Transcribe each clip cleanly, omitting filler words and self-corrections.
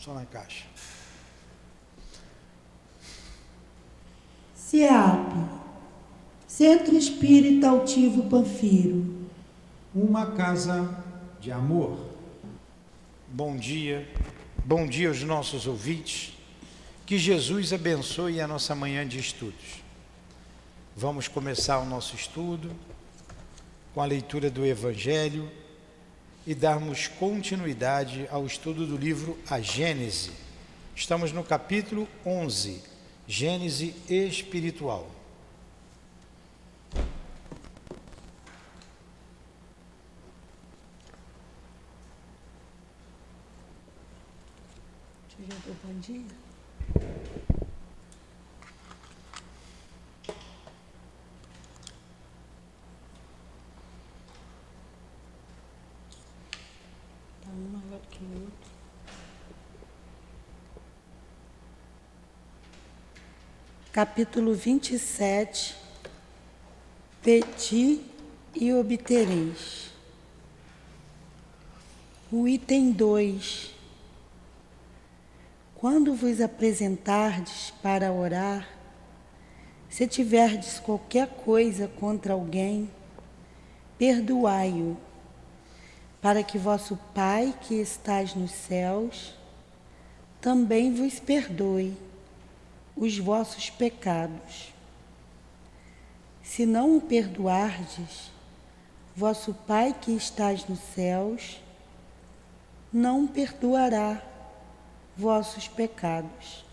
Só na caixa. CEAP, Centro Espírita Altivo Panfiro. Uma casa de amor. Bom dia aos nossos ouvintes. Que Jesus abençoe a nossa manhã de estudos. Vamos começar o nosso estudo com a leitura do Evangelho e darmos continuidade ao estudo do livro A Gênese. Estamos no capítulo 11, Gênese espiritual. Já deu bom dia? Tá um maior que o outro. Capítulo 27. Pedi e obtereis. O item 2. Quando vos apresentardes para orar, se tiverdes qualquer coisa contra alguém, perdoai-o, para que vosso Pai que estás nos céus também vos perdoe os vossos pecados. Se não o perdoardes, vosso Pai que estás nos céus não perdoará vossos pecados.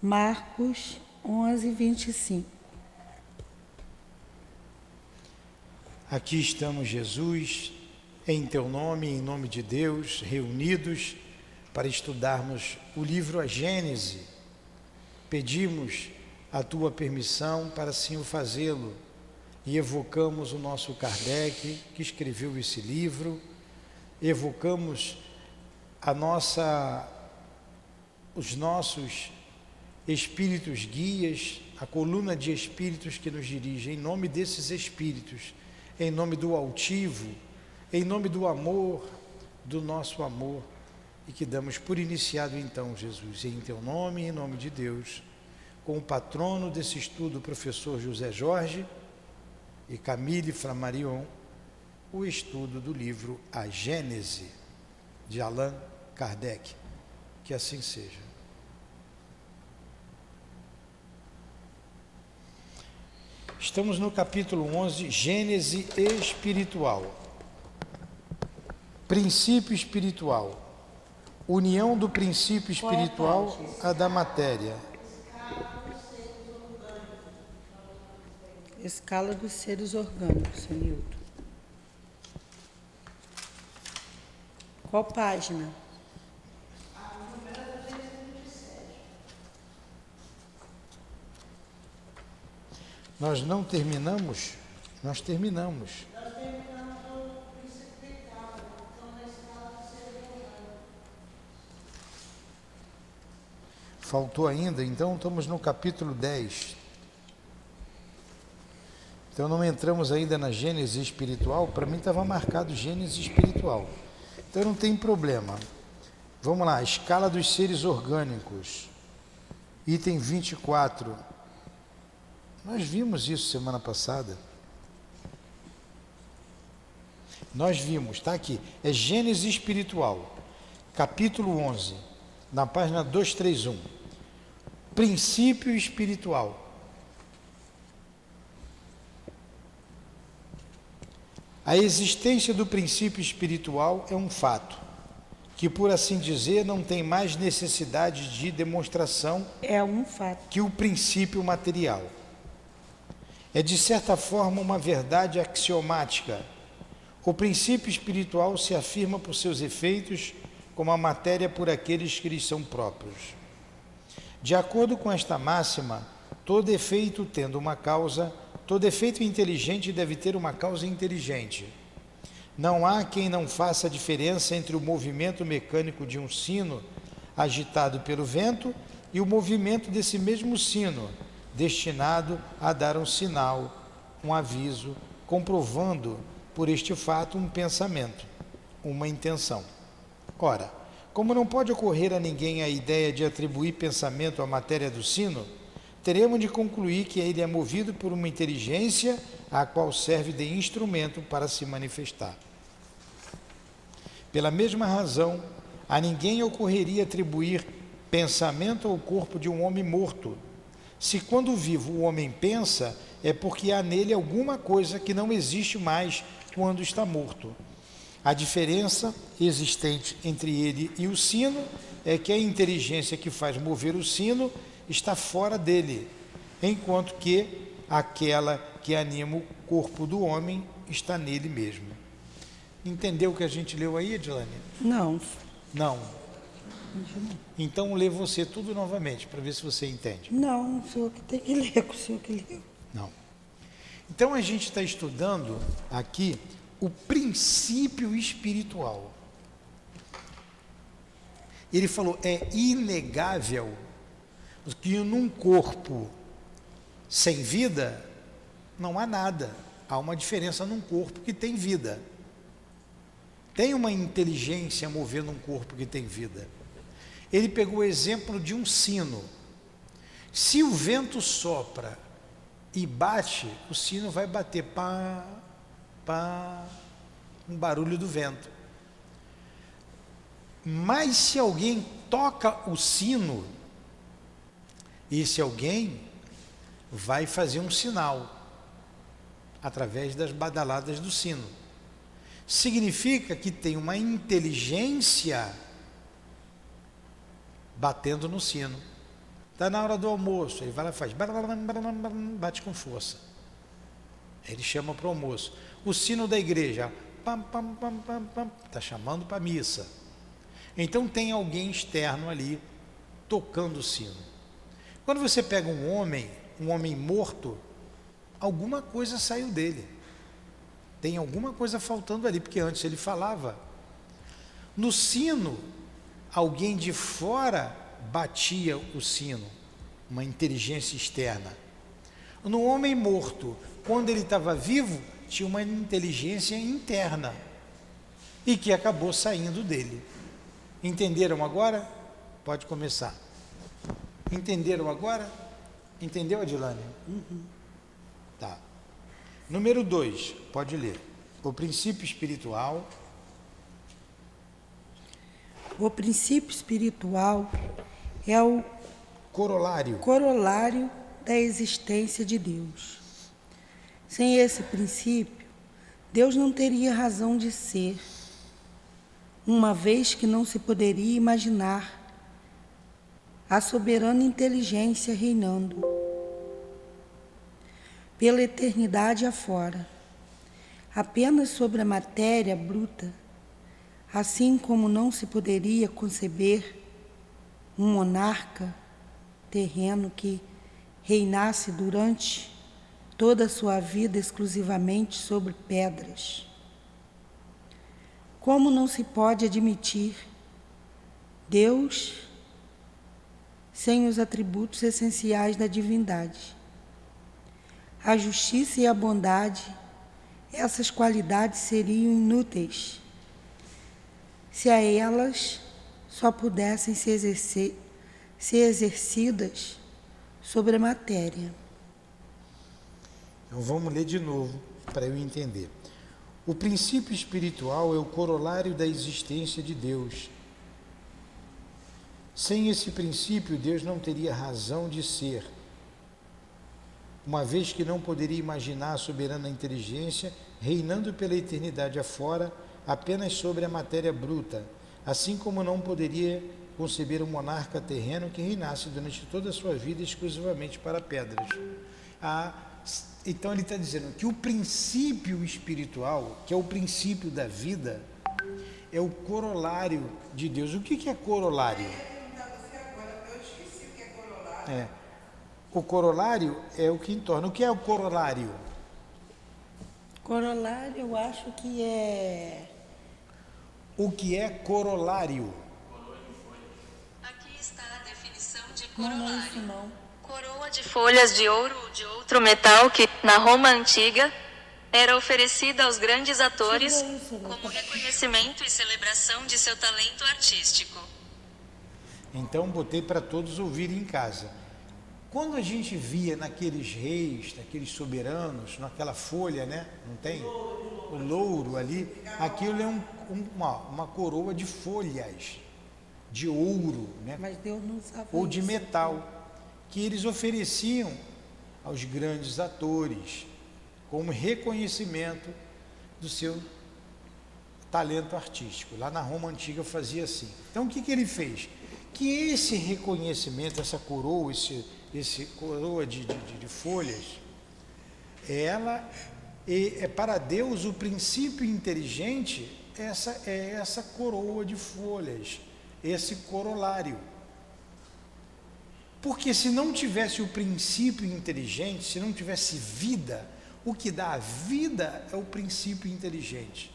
Marcos 11, 25. Aqui estamos, Jesus, em teu nome, em nome de Deus, reunidos para estudarmos o livro A Gênese. Pedimos a tua permissão para assim o fazê-lo e evocamos o nosso Kardec, que escreveu esse livro, evocamos os nossos espíritos guias, a coluna de espíritos que nos dirige, em nome desses espíritos, em nome do altivo, em nome do amor, do nosso amor, e que damos por iniciado então, Jesus, em teu nome e em nome de Deus, com o patrono desse estudo, o professor José Jorge e Camille Flammarion, o estudo do livro A Gênese, de Allan Kardec. Que assim seja. Estamos no capítulo 11, Gênese espiritual. Princípio espiritual. União do princípio espiritual à da matéria. Escala dos seres orgânicos, seu Nilton. Qual página? Nós não terminamos? Nós terminamos. Faltou ainda, então estamos no capítulo 10. Então não entramos ainda na Gênese espiritual. Para mim estava marcado Gênese espiritual. Então não tem problema. Vamos lá, escala dos seres orgânicos. Item 24. Nós vimos isso semana passada. Nós vimos, está aqui. É Gênese espiritual. Capítulo 11. Na página 231. Princípio espiritual. A existência do princípio espiritual é um fato, que, por assim dizer, não tem mais necessidade de demonstração que o princípio material. É, de certa forma, uma verdade axiomática. O princípio espiritual se afirma por seus efeitos, como a matéria por aqueles que lhes são próprios. De acordo com esta máxima, todo efeito tendo uma causa, todo efeito inteligente deve ter uma causa inteligente. Não há quem não faça a diferença entre o movimento mecânico de um sino agitado pelo vento e o movimento desse mesmo sino, destinado a dar um sinal, um aviso, comprovando por este fato um pensamento, uma intenção. Ora, como não pode ocorrer a ninguém a ideia de atribuir pensamento à matéria do sino, teremos de concluir que ele é movido por uma inteligência a qual serve de instrumento para se manifestar. Pela mesma razão, a ninguém ocorreria atribuir pensamento ao corpo de um homem morto. Se quando vivo o homem pensa, é porque há nele alguma coisa que não existe mais quando está morto. A diferença existente entre ele e o sino é que a inteligência que faz mover o sino está fora dele, enquanto que aquela que anima o corpo do homem está nele mesmo. Entendeu o que a gente leu aí, Edilane? Não. Não. Então lê você tudo novamente, para ver se você entende. Não, o senhor que tem que ler, o senhor que leu. Não. Então a gente está estudando aqui o princípio espiritual. Ele falou, é inegável que num corpo sem vida não há nada. Há uma diferença num corpo que tem vida. Tem uma inteligência movendo um corpo que tem vida. Ele pegou o exemplo de um sino. Se o vento sopra e bate, o sino vai bater pá, pá, um barulho do vento. Mas se alguém toca o sino, esse alguém vai fazer um sinal através das badaladas do sino. Significa que tem uma inteligência batendo no sino. Está na hora do almoço, ele vai lá e faz, bate com força. Ele chama para o almoço. O sino da igreja, está chamando para a missa. Então tem alguém externo ali tocando o sino. Quando você pega um homem morto, alguma coisa saiu dele. Tem alguma coisa faltando ali, porque antes ele falava. No sino, alguém de fora batia o sino, uma inteligência externa. No homem morto, quando ele estava vivo, tinha uma inteligência interna e que acabou saindo dele. Entenderam agora? Pode começar. Entenderam agora? Entendeu, Adilane? Uhum. Tá. Número 2, pode ler. O princípio espiritual. O princípio espiritual é o corolário da existência de Deus. Sem esse princípio, Deus não teria razão de ser, uma vez que não se poderia imaginar a soberana inteligência reinando pela eternidade afora, apenas sobre a matéria bruta, assim como não se poderia conceber um monarca terreno que reinasse durante toda a sua vida exclusivamente sobre pedras. Como não se pode admitir Deus sem os atributos essenciais da divindade? A justiça e a bondade, essas qualidades seriam inúteis se a elas só pudessem ser exercidas sobre a matéria. Então vamos ler de novo para eu entender. O princípio espiritual é o corolário da existência de Deus. Sem esse princípio, Deus não teria razão de ser, uma vez que não poderia imaginar a soberana inteligência reinando pela eternidade afora apenas sobre a matéria bruta, assim como não poderia conceber um monarca terreno que reinasse durante toda a sua vida exclusivamente para pedras. Então ele está dizendo que o princípio espiritual, que é o princípio da vida, é o corolário de Deus. O que é corolário? Eu esqueci o que é corolário. O corolário é o que entorna. O que é o corolário? Corolário, eu acho que é... O que é corolário? Aqui está a definição de corolário. Não é isso não. Coroa de folhas de ouro ou de outro metal que, na Roma antiga, era oferecida aos grandes atores como reconhecimento e celebração de seu talento artístico. Então botei para todos ouvirem em casa. Quando a gente via naqueles reis, naqueles soberanos, naquela folha, né? Não tem? O louro ali, aquilo é uma coroa de folhas, de ouro, né? Mas Deus não usava ou de isso. metal, que eles ofereciam aos grandes atores como reconhecimento do seu talento artístico. Lá na Roma Antiga fazia assim. Então o que ele fez? Que esse reconhecimento, essa coroa, esse coroa de folhas, ela é para Deus o princípio inteligente, essa coroa de folhas, esse corolário. Porque se não tivesse o princípio inteligente, se não tivesse vida, o que dá a vida é o princípio inteligente.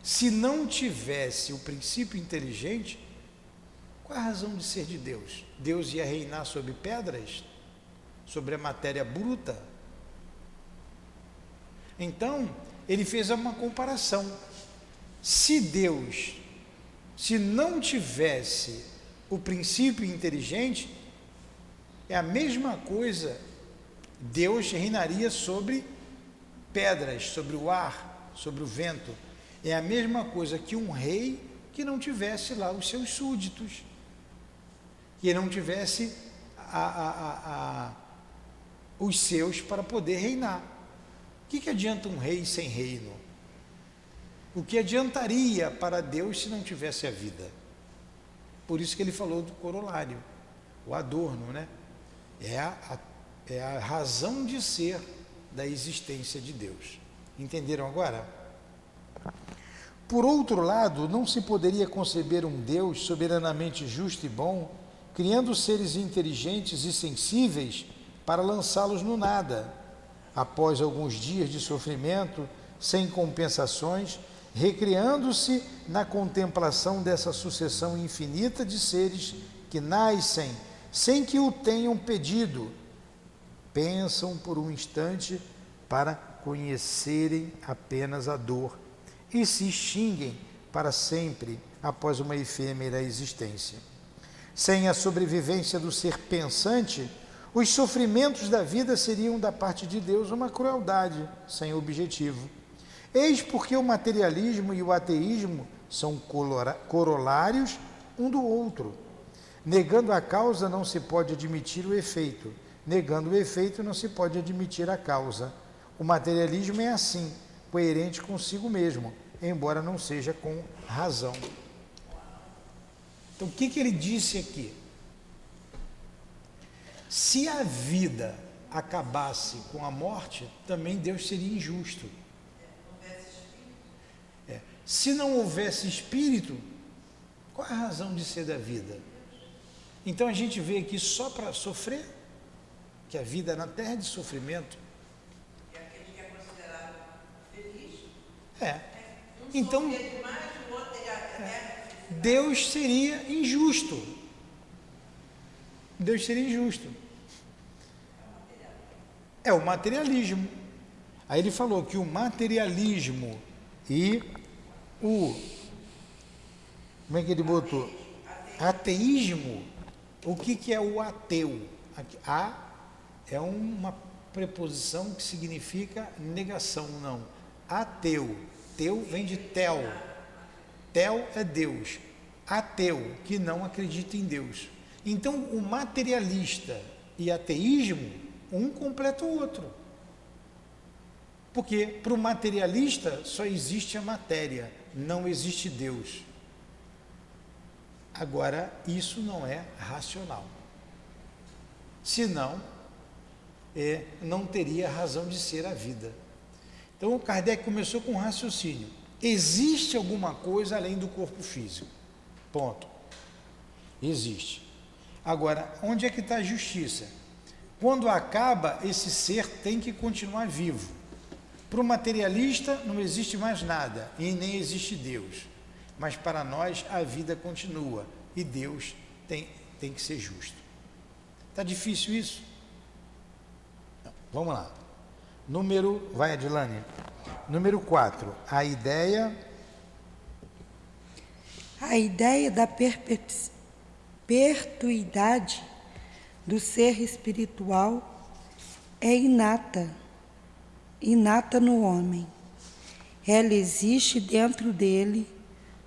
Se não tivesse o princípio inteligente, qual a razão de ser de Deus? Deus ia reinar sobre pedras? Sobre a matéria bruta? Então, ele fez uma comparação. Se Deus, se não tivesse o princípio inteligente, é a mesma coisa, Deus reinaria sobre pedras, sobre o ar, sobre o vento. É a mesma coisa que um rei que não tivesse lá os seus súditos, que não tivesse os seus para poder reinar. O que adianta um rei sem reino? O que adiantaria para Deus se não tivesse a vida? Por isso que ele falou do corolário, o adorno, né? É a razão de ser da existência de Deus. Entenderam agora? Por outro lado, não se poderia conceber um Deus soberanamente justo e bom, criando seres inteligentes e sensíveis para lançá-los no nada, após alguns dias de sofrimento, sem compensações, recriando-se na contemplação dessa sucessão infinita de seres que nascem sem que o tenham pedido, pensam por um instante para conhecerem apenas a dor e se extinguem para sempre após uma efêmera existência. Sem a sobrevivência do ser pensante, os sofrimentos da vida seriam da parte de Deus uma crueldade sem objetivo. Eis porque o materialismo e o ateísmo são corolários um do outro. Negando a causa não se pode admitir o efeito, negando o efeito não se pode admitir a causa. O materialismo é assim, coerente consigo mesmo, embora não seja com razão. Então o que ele disse aqui? Se a vida acabasse com a morte, também Deus seria injusto. Se não houvesse espírito, qual é a razão de ser da vida? Então a gente veio aqui só para sofrer, que a vida na terra é de sofrimento. E aquele que é considerado feliz. Então, Deus seria injusto. Deus seria injusto. É o materialismo. Aí ele falou que o materialismo e como é que ele botou? Ateísmo. O que é o ateu? A é uma preposição que significa negação, não. Ateu. Teu vem de tel. Tel é Deus. Ateu, que não acredita em Deus. Então, o materialista e ateísmo, um completa o outro. Porque para o materialista só existe a matéria, não existe Deus. Agora, isso não é racional. Senão, não teria razão de ser a vida. Então, o Kardec começou com um raciocínio. Existe alguma coisa além do corpo físico? Ponto. Existe. Agora, onde é que está a justiça? Quando acaba, esse ser tem que continuar vivo. Para o materialista não existe mais nada e nem existe Deus. Mas para nós a vida continua e Deus tem que ser justo. Está difícil isso? Vamos lá. Vai, Adilane. Número 4, a ideia da perpetuidade do ser espiritual é inata no homem. Ela existe dentro dele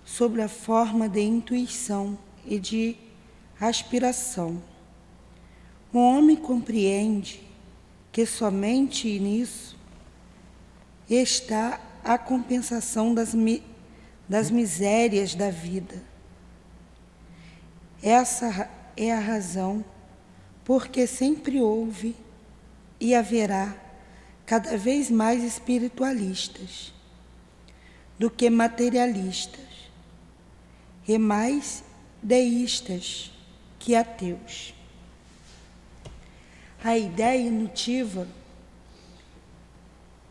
sob a forma de intuição e de aspiração. O homem compreende que somente nisso está a compensação das misérias da vida. Essa é a razão porque sempre houve e haverá cada vez mais espiritualistas do que materialistas e mais deístas que ateus. A ideia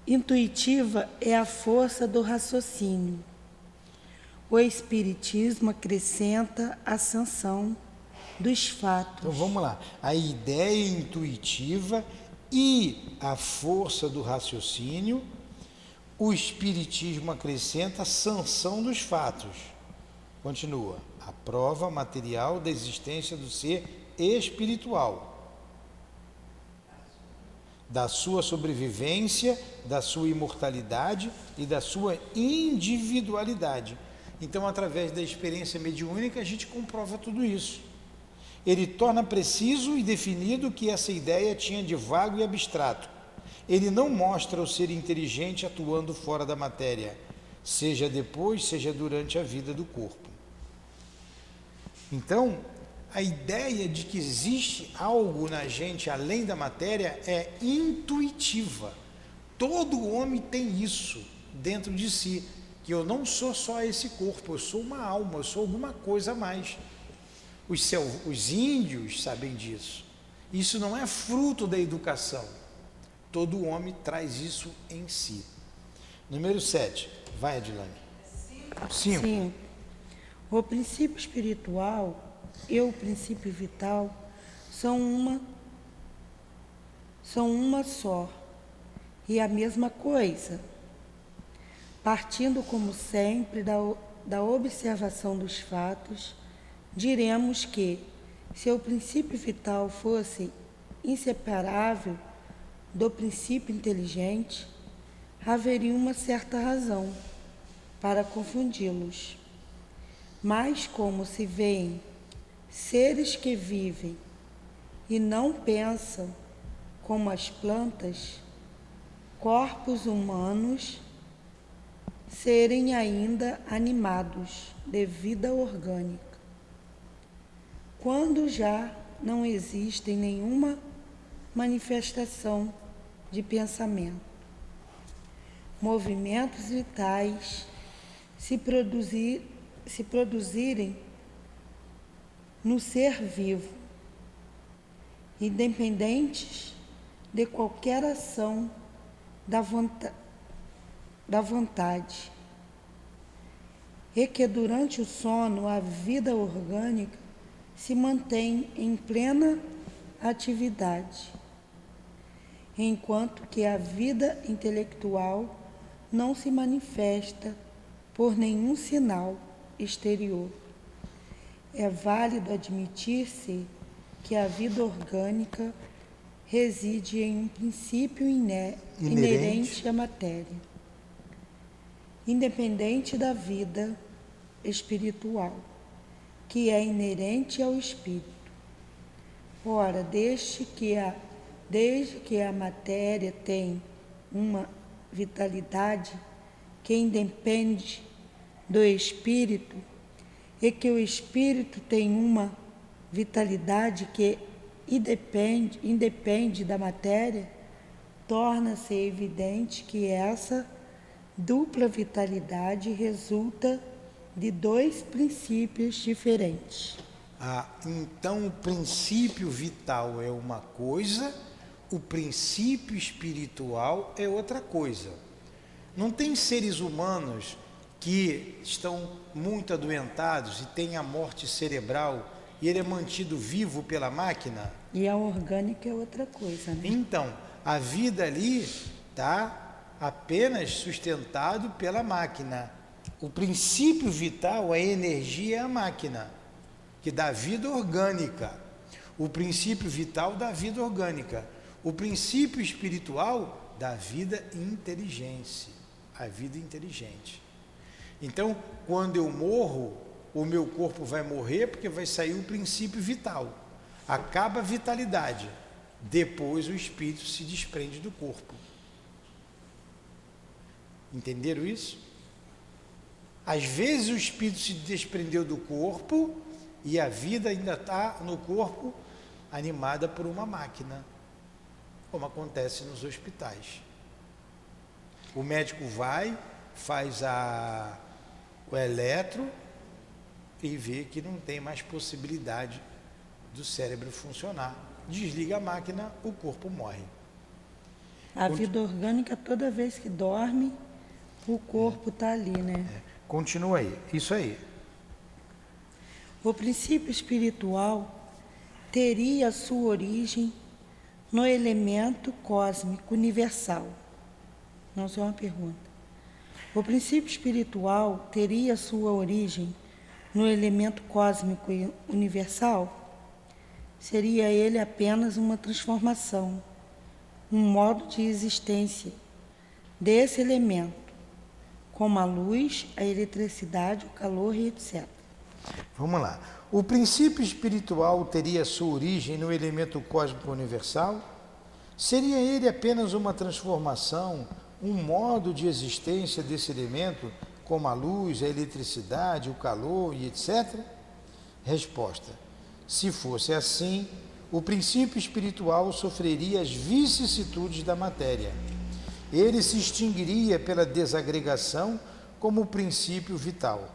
intuitiva é a força do raciocínio. O Espiritismo acrescenta a sanção dos fatos. Então vamos lá. A ideia intuitiva e a força do raciocínio, o Espiritismo acrescenta a sanção dos fatos. Continua. A prova material da existência do ser espiritual, da sua sobrevivência, da sua imortalidade e da sua individualidade. Então, através da experiência mediúnica, a gente comprova tudo isso. Ele torna preciso e definido o que essa ideia tinha de vago e abstrato. Ele não mostra o ser inteligente atuando fora da matéria, seja depois, seja durante a vida do corpo. Então, a ideia de que existe algo na gente além da matéria é intuitiva. Todo homem tem isso dentro de si, que eu não sou só esse corpo, eu sou uma alma, eu sou alguma coisa a mais. Os índios sabem disso. Isso não é fruto da educação. Todo homem traz isso em si. Número 7. Vai, Adilane. 5. O princípio espiritual e o princípio vital são uma só e a mesma coisa. Partindo, como sempre, da observação dos fatos, diremos que, se o princípio vital fosse inseparável do princípio inteligente, haveria uma certa razão para confundi-los. Mas, como se veem seres que vivem e não pensam como as plantas, corpos humanos serem ainda animados de vida orgânica, quando já não existe nenhuma manifestação de pensamento. Movimentos vitais se produzirem no ser vivo, independentes de qualquer ação da vontade, e que durante o sono a vida orgânica se mantém em plena atividade, enquanto que a vida intelectual não se manifesta por nenhum sinal exterior. É válido admitir-se que a vida orgânica reside em um princípio inerente à matéria, independente da vida espiritual, que é inerente ao espírito. Ora, desde que a matéria tem uma vitalidade que independe do espírito, e que o espírito tem uma vitalidade que independe da matéria, torna-se evidente que essa dupla vitalidade resulta de dois princípios diferentes. Então o princípio vital é uma coisa, o princípio espiritual é outra coisa. Não tem seres humanos que estão muito adoentados e têm a morte cerebral e ele é mantido vivo pela máquina? E a orgânica é outra coisa, né? Então, a vida ali está apenas sustentado pela máquina. O princípio vital, a energia é a máquina, que dá vida orgânica. O princípio vital dá vida orgânica. O princípio espiritual dá vida e inteligência, a vida inteligente. Então, quando eu morro, o meu corpo vai morrer porque vai sair o princípio vital. Acaba a vitalidade. Depois o espírito se desprende do corpo. Entenderam isso? Às vezes o espírito se desprendeu do corpo e a vida ainda está no corpo, animada por uma máquina, como acontece nos hospitais. O médico vai, faz o eletro e vê que não tem mais possibilidade do cérebro funcionar. Desliga a máquina, o corpo morre. A vida orgânica, toda vez que dorme, o corpo está ali, né? Continua aí, isso aí. O princípio espiritual teria sua origem no elemento cósmico universal. Não, só uma pergunta. O princípio espiritual teria sua origem no elemento cósmico universal? Seria ele apenas uma transformação, um modo de existência desse elemento, como a luz, a eletricidade, o calor e etc. Vamos lá. O princípio espiritual teria sua origem no elemento cósmico universal? Seria ele apenas uma transformação, um modo de existência desse elemento, como a luz, a eletricidade, o calor e etc? Resposta: se fosse assim, o princípio espiritual sofreria as vicissitudes da matéria. Ele se extinguiria pela desagregação como o princípio vital.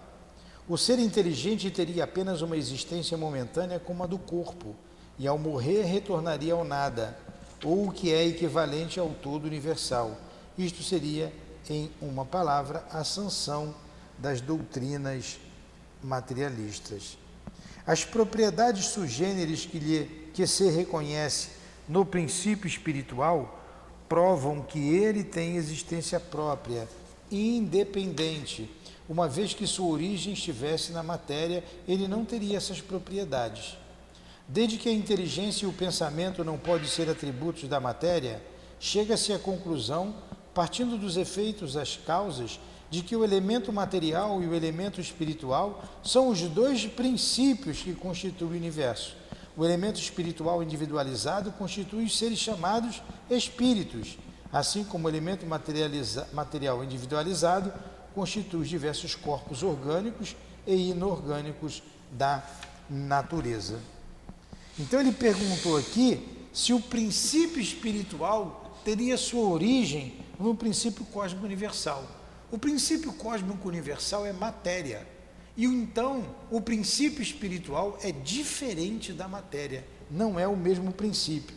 O ser inteligente teria apenas uma existência momentânea como a do corpo, e ao morrer retornaria ao nada, ou o que é equivalente ao todo universal. Isto seria, em uma palavra, a sanção das doutrinas materialistas. As propriedades sugêneres que se reconhece no princípio espiritual provam que ele tem existência própria, independente. Uma vez que sua origem estivesse na matéria, ele não teria essas propriedades. Desde que a inteligência e o pensamento não podem ser atributos da matéria, chega-se à conclusão, partindo dos efeitos das causas, de que o elemento material e o elemento espiritual são os dois princípios que constituem o universo. O elemento espiritual individualizado constitui os seres chamados espíritos, assim como o elemento material individualizado constitui os diversos corpos orgânicos e inorgânicos da natureza. Então ele perguntou aqui se o princípio espiritual teria sua origem no princípio cósmico universal. O princípio cósmico universal é matéria. E então o princípio espiritual é diferente da matéria, não é o mesmo princípio.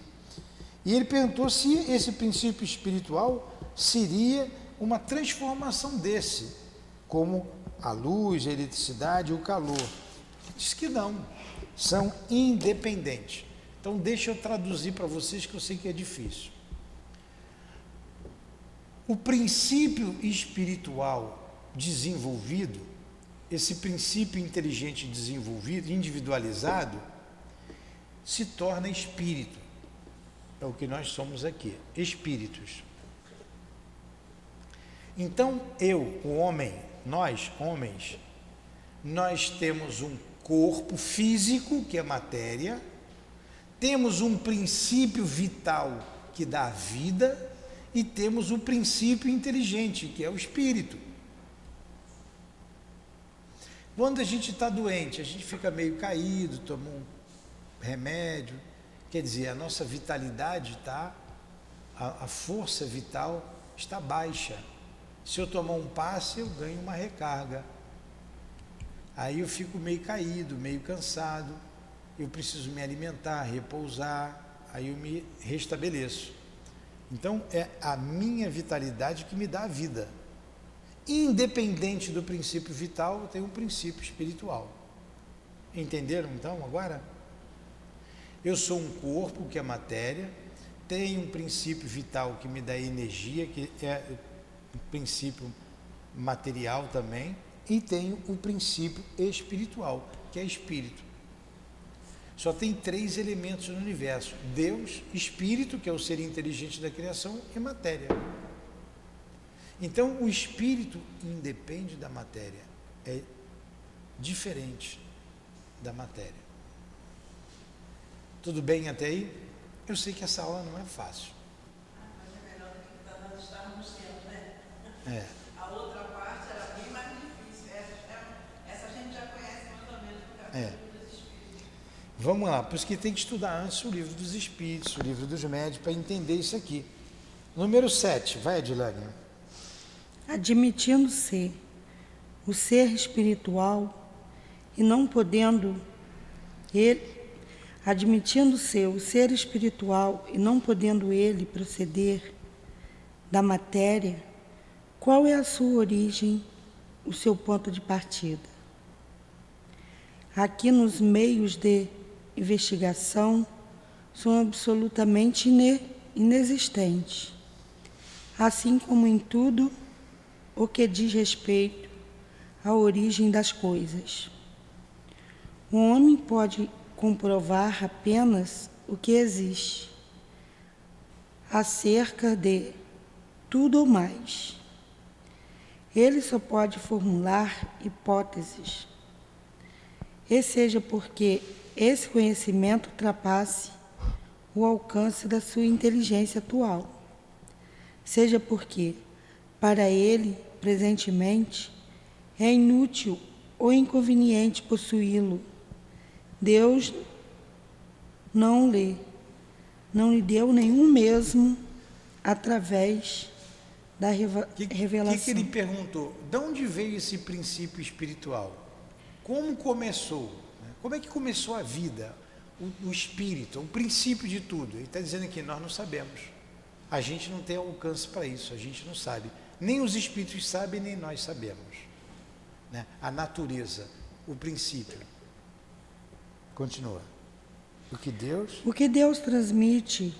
E ele perguntou se esse princípio espiritual seria uma transformação desse, como a luz, a eletricidade e o calor. Diz que não, são independentes. Então deixa eu traduzir para vocês, que eu sei que é difícil. O princípio espiritual desenvolvido, esse princípio inteligente desenvolvido, individualizado, se torna espírito. É o que nós somos aqui, espíritos. Então eu, o homem, nós, homens, nós temos um corpo físico, que é matéria, temos um princípio vital que dá vida e temos o princípio inteligente, que é o espírito. Quando a gente está doente, a gente fica meio caído, toma um remédio, quer dizer, a nossa vitalidade está, a força vital está baixa. Se eu tomar um passe, eu ganho uma recarga. Aí eu fico meio caído, meio cansado, eu preciso me alimentar, repousar, aí eu me restabeleço. Então é a minha vitalidade que me dá a vida. Independente do princípio vital, eu tenho um princípio espiritual. Entenderam então agora? Eu sou um corpo, que é matéria, tenho um princípio vital que me dá energia, que é o princípio material também, e tem o princípio espiritual, que é espírito. Só tem 3 elementos no universo: Deus, espírito, que é o ser inteligente da criação, e matéria. Então, o espírito independe da matéria, é diferente da matéria. Tudo bem até aí? Eu sei que essa aula não é fácil. Mas é melhor do que nós estávamos tendo, né? É. A outra parte era bem mais difícil. Essa a gente já conhece mais ou menos do capítulo dos Espíritos. Vamos lá, por isso que tem que estudar antes o livro dos Espíritos, o livro dos Médiuns, para entender isso aqui. Número 7, vai, Adilane. Admitindo ser o ser espiritual e não podendo ele, admitindo ser o ser espiritual e não podendo ele proceder da matéria, qual é a sua origem, o seu ponto de partida? Aqui nos meios de investigação são absolutamente inexistentes, assim como em tudo o que diz respeito à origem das coisas. O homem pode comprovar apenas o que existe, acerca de tudo ou mais. Ele só pode formular hipóteses, e seja porque esse conhecimento ultrapasse o alcance da sua inteligência atual, seja porque, para ele, presentemente, é inútil ou inconveniente possuí-lo. Deus não lhe deu nenhum mesmo através da revelação. O que ele perguntou? De onde veio esse princípio espiritual? Como começou? Como é que começou a vida? O espírito, o princípio de tudo. Ele está dizendo aqui, nós não sabemos. A gente não tem alcance para isso, a gente não sabe. Nem os espíritos sabem, nem nós sabemos. Né? A natureza, o princípio. Continua. O que Deus transmite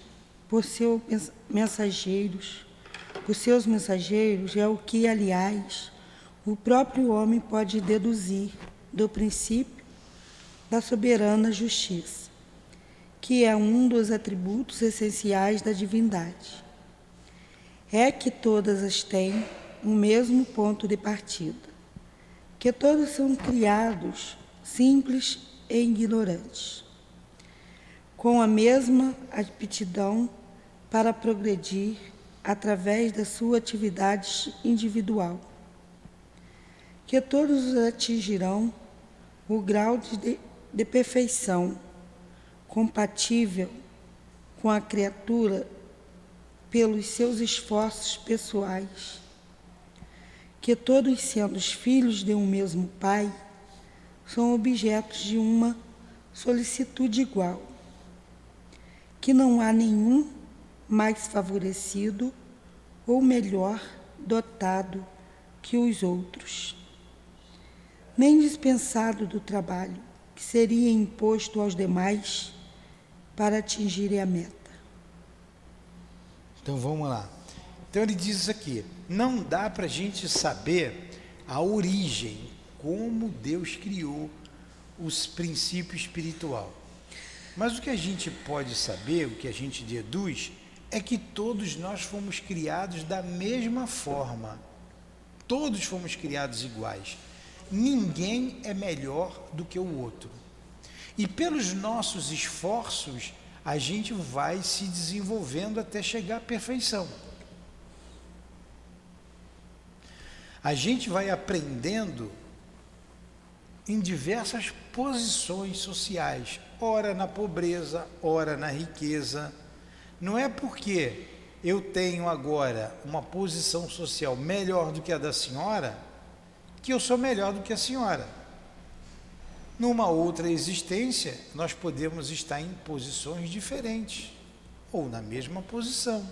por seus mensageiros é o que, aliás, o próprio homem pode deduzir do princípio da soberana justiça, que é um dos atributos essenciais da divindade. É que todas as têm o mesmo ponto de partida, que todos são criados simples e ignorantes, com a mesma aptidão para progredir através da sua atividade individual, que todos atingirão o grau de perfeição compatível com a criatura pelos seus esforços pessoais, que todos sendo os filhos de um mesmo Pai, são objetos de uma solicitude igual, que não há nenhum mais favorecido ou melhor dotado que os outros, nem dispensado do trabalho que seria imposto aos demais para atingirem a meta. Então vamos lá. Então ele diz aqui, não dá para a gente saber a origem, como Deus criou os princípios espiritual. Mas o que a gente pode saber, o que a gente deduz, é que todos nós fomos criados da mesma forma. Todos fomos criados iguais. Ninguém é melhor do que o outro. E pelos nossos esforços, a gente vai se desenvolvendo até chegar à perfeição. A gente vai aprendendo em diversas posições sociais, ora na pobreza, ora na riqueza. Não é porque eu tenho agora uma posição social melhor do que a da senhora, que eu sou melhor do que a senhora. Numa outra existência, nós podemos estar em posições diferentes, ou na mesma posição,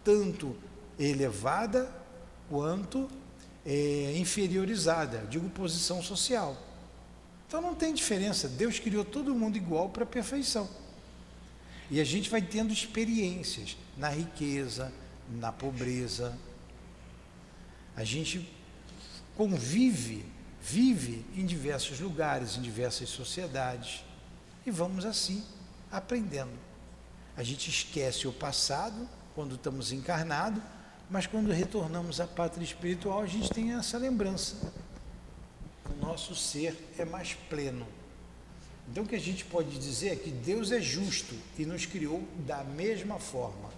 tanto elevada quanto inferiorizada, digo posição social. Então não tem diferença, Deus criou todo mundo igual para a perfeição. E a gente vai tendo experiências na riqueza, na pobreza. A gente convive, vive em diversos lugares, em diversas sociedades, e vamos assim aprendendo. A gente esquece o passado quando estamos encarnados, mas quando retornamos à pátria espiritual, a gente tem essa lembrança. O nosso ser é mais pleno. Então o que a gente pode dizer é que Deus é justo e nos criou da mesma forma.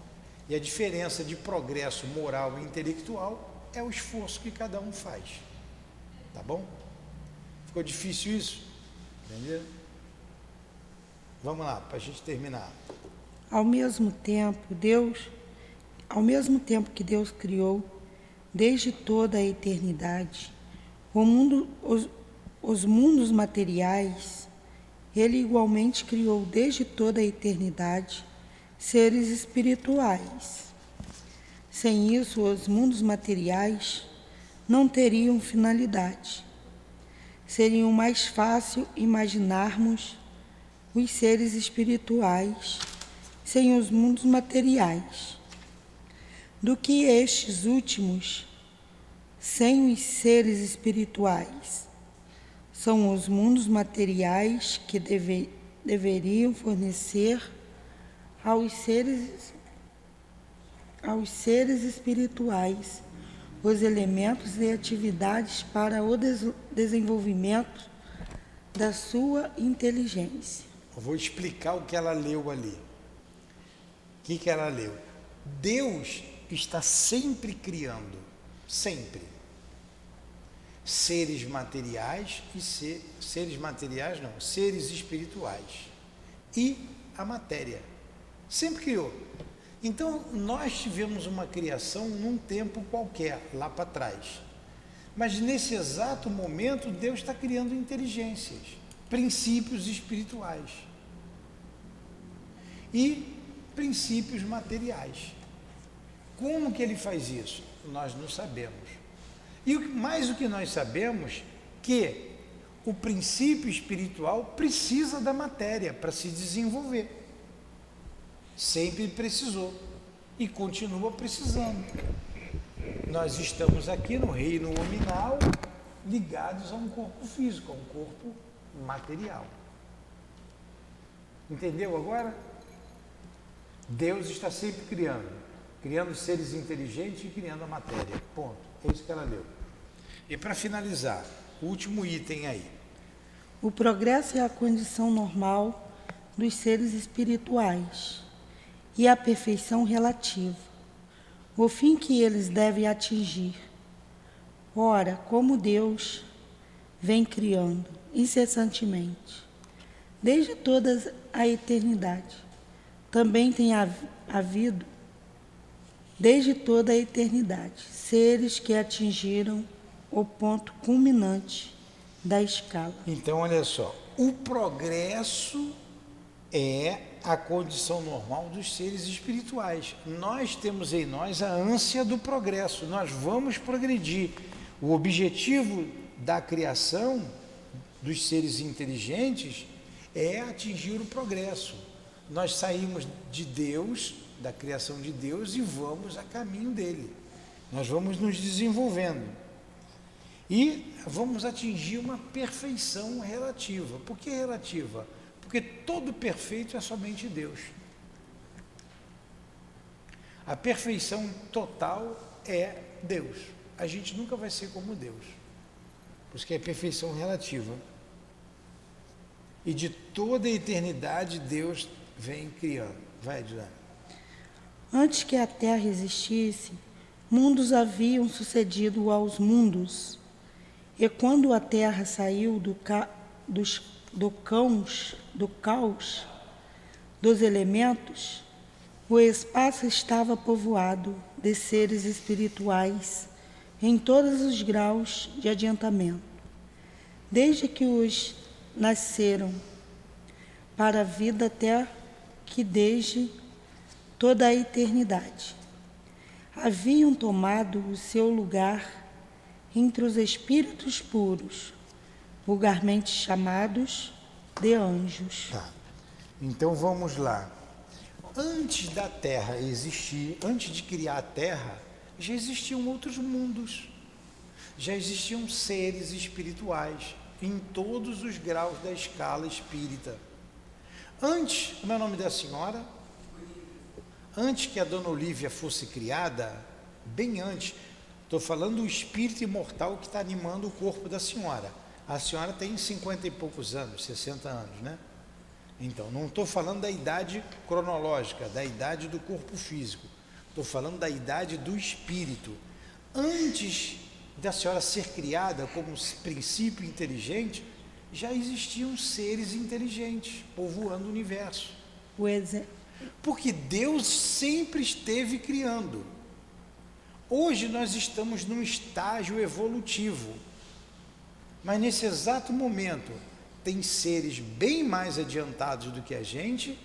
E a diferença de progresso moral e intelectual é o esforço que cada um faz. Tá bom? Ficou difícil isso? Entendeu? Vamos lá, para a gente terminar. Ao mesmo tempo que Deus criou, desde toda a eternidade, os mundos materiais, Ele igualmente criou desde toda a eternidade seres espirituais. Sem isso, os mundos materiais não teriam finalidade. Seria mais fácil imaginarmos os seres espirituais sem os mundos materiais do que estes últimos sem os seres espirituais. São os mundos materiais que deveriam fornecer aos seres espirituais os elementos e atividades para o desenvolvimento da sua inteligência. Eu vou explicar o que ela leu ali. O que ela leu? Deus está sempre criando, sempre, seres materiais e seres espirituais e a matéria. Sempre criou. Então, nós tivemos uma criação num tempo qualquer, lá para trás. Mas nesse exato momento, Deus está criando inteligências, princípios espirituais e princípios materiais. Como que Ele faz isso? Nós não sabemos. E mais o que nós sabemos, que o princípio espiritual precisa da matéria para se desenvolver. Sempre precisou e continua precisando. Nós estamos aqui no reino nominal, ligados a um corpo físico, a um corpo material. Entendeu agora? Deus está sempre criando seres inteligentes e criando a matéria. Ponto. É isso que ela leu. E para finalizar, o último item aí. O progresso é a condição normal dos seres espirituais e a perfeição relativa, o fim que eles devem atingir. Ora, como Deus vem criando incessantemente, desde toda a eternidade, também tem havido, desde toda a eternidade, seres que atingiram o ponto culminante da escala. Então, olha só, o progresso é a condição normal dos seres espirituais. Nós temos em nós a ânsia do progresso, nós vamos progredir. O objetivo da criação dos seres inteligentes é atingir o progresso. Nós saímos de Deus, da criação de Deus, e vamos a caminho dele. Nós vamos nos desenvolvendo. E vamos atingir uma perfeição relativa. Por que relativa? Porque todo perfeito é somente Deus. A perfeição total é Deus. A gente nunca vai ser como Deus. Por isso que é perfeição relativa. E de toda a eternidade Deus vem criando. Vai, Diana. Dos que a Terra existisse, mundos haviam sucedido aos mundos. E quando a Terra saiu do caos dos elementos, o espaço estava povoado de seres espirituais em todos os graus de adiantamento, desde que os nasceram para a vida até que desde toda a eternidade haviam tomado o seu lugar entre os espíritos puros, vulgarmente chamados de anjos. Tá. Então vamos lá. Antes da Terra existir, antes de criar a Terra, já existiam outros mundos. já existiam seres espirituais em todos os graus da escala espírita. Antes, como é o nome da senhora? Antes que a dona Olívia fosse criada, bem antes, estou falando do espírito imortal que está animando o corpo da senhora. A senhora tem 50 e poucos anos, 60 anos, né? Então, não estou falando da idade cronológica, da idade do corpo físico. Estou falando da idade do espírito. Antes da senhora ser criada como princípio inteligente, já existiam seres inteligentes povoando o universo. Porque Deus sempre esteve criando. Hoje nós estamos num estágio evolutivo, mas nesse exato momento tem seres bem mais adiantados do que a gente,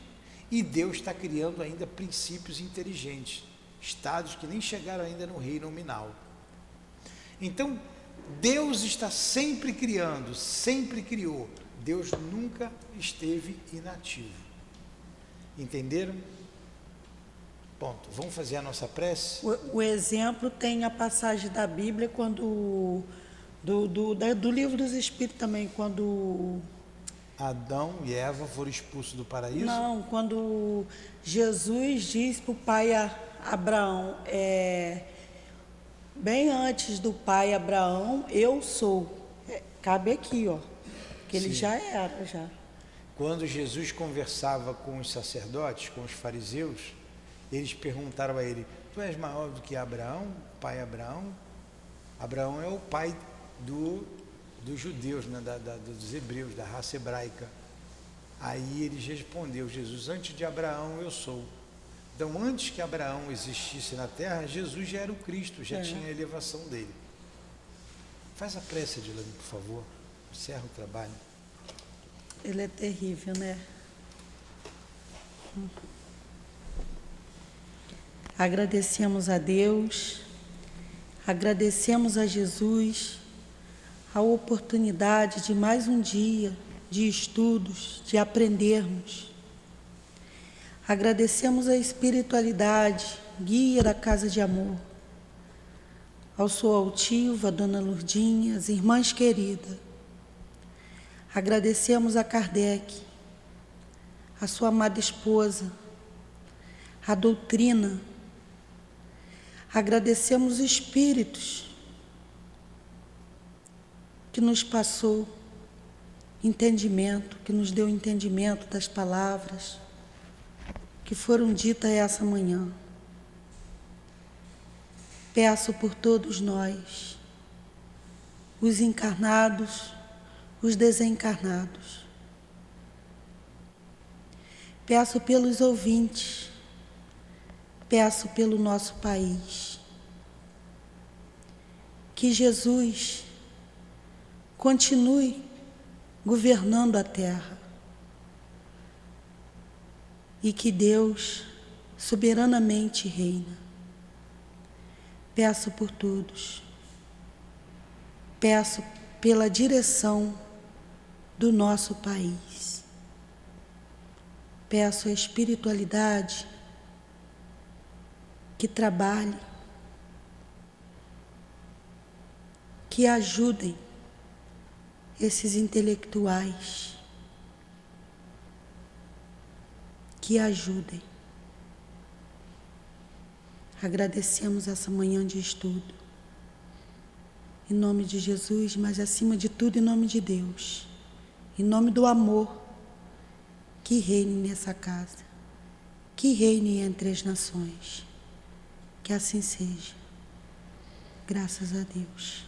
e Deus está criando ainda princípios inteligentes, estados que nem chegaram ainda no reino nominal. Então, Deus está sempre criando, sempre criou. Deus nunca esteve inativo. Entenderam? Ponto. Vamos fazer a nossa prece? O exemplo tem a passagem da Bíblia, quando do livro dos Espíritos também, quando Adão e Eva foram expulsos do paraíso? Não, quando Jesus diz para o pai Abraão, bem antes do pai Abraão, eu sou. Cabe aqui, ó, que ele já era, já. Quando Jesus conversava com os sacerdotes, com os fariseus, eles perguntaram a ele: tu és maior do que Abraão, pai Abraão? Abraão é o pai dos judeus, né, dos hebreus, da raça hebraica. Aí ele respondeu: Jesus, antes de Abraão eu sou. Então, antes que Abraão existisse na terra, Jesus já era o Cristo, já tinha a elevação dele. Faz a prece, Adilane, por favor. Encerra o trabalho. Ele é terrível, né? Agradecemos a Deus, agradecemos a Jesus a oportunidade de mais um dia de estudos, de aprendermos. Agradecemos a espiritualidade, guia da Casa de Amor, ao sua altiva, a Dona Lourdinha, as irmãs queridas. Agradecemos a Kardec, a sua amada esposa, a doutrina. Agradecemos os espíritos que nos passou entendimento, que nos deu entendimento das palavras que foram ditas essa manhã. Peço por todos nós, os encarnados, os desencarnados. Peço pelos ouvintes, peço pelo nosso país, que Jesus continue governando a terra e que Deus soberanamente reina. Peço por todos, peço pela direção do nosso país, peço a espiritualidade que trabalhe, que ajudem esses intelectuais, que ajudem. Agradecemos essa manhã de estudo, em nome de Jesus, mas acima de tudo em nome de Deus, em nome do amor que reine nessa casa, que reine entre as nações. Que assim seja. Graças a Deus.